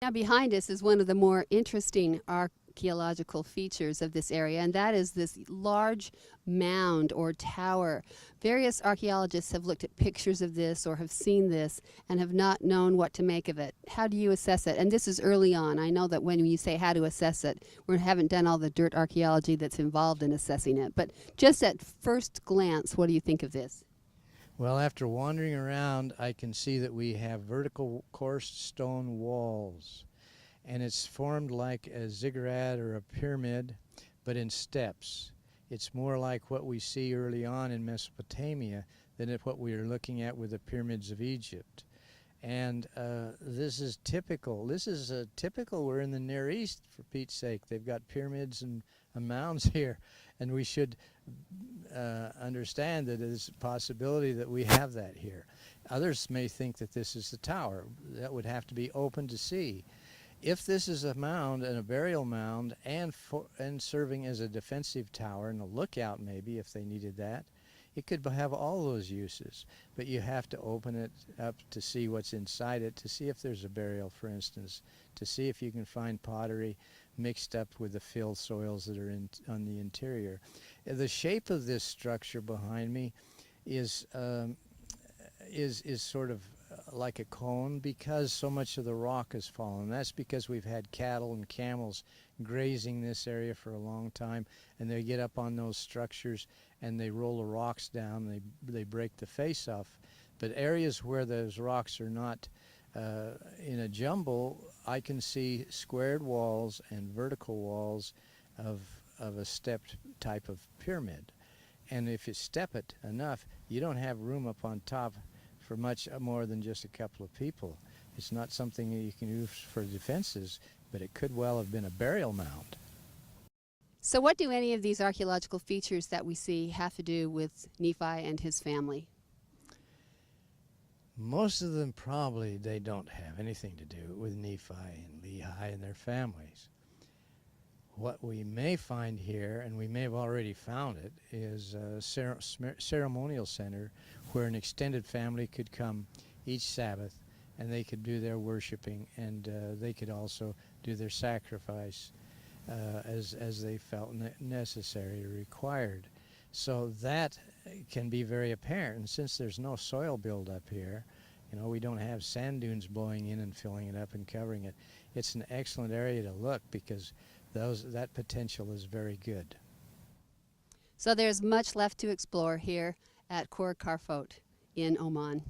Now behind us is one of the more interesting archaeological features of this area, and that is this large mound or tower. Various archaeologists have looked at pictures of this or have seen this and have not known what to make of it. How do you assess it? And this is early on. I know that when you say how to assess it, we haven't done all the dirt archaeology that's involved in assessing it. But just at first glance, what do you think of this? Well, after wandering around, I can see that we have vertical coarse stone walls, and it's formed like a ziggurat or a pyramid, but in steps. It's more like what we see early on in Mesopotamia than what we are looking at with the pyramids of Egypt. And this is typical. This is typical. We're in the Near East, for Pete's sake. They've got pyramids and mounds here, and we should understand that there's a possibility that we have that here. Others may think that this is the tower. That would have to be open to see. If this is a mound and a burial mound and serving as a defensive tower and a lookout maybe if they needed that, it could have all those uses, but you have to open it up to see what's inside it, to see if there's a burial, for instance, to see if you can find pottery mixed up with the fill soils that are on the interior. The shape of this structure behind me is sort of like a cone because so much of the rock has fallen. That's because we've had cattle and camels grazing this area for a long time, and they get up on those structures and they roll the rocks down. They break the face off. But areas where those rocks are not in a jumble, I can see squared walls and vertical walls of a stepped type of pyramid. And if you step it enough, you don't have room up on top for much more than just a couple of people. It's not something that you can use for defenses, but it could well have been a burial mound. So what do any of these archaeological features that we see have to do with Nephi and his family? Most of them probably they don't have anything to do with Nephi and Lehi and their families. What we may find here, and we may have already found it, is a ceremonial center where an extended family could come each Sabbath and they could do their worshiping, and they could also do their sacrifice as they felt necessary or required. So that can be very apparent, and since there's no soil buildup here, we don't have sand dunes blowing in and filling it up and covering it. It's an excellent area to look because that potential is very good. So there's much left to explore here at Khor Karfot in Oman.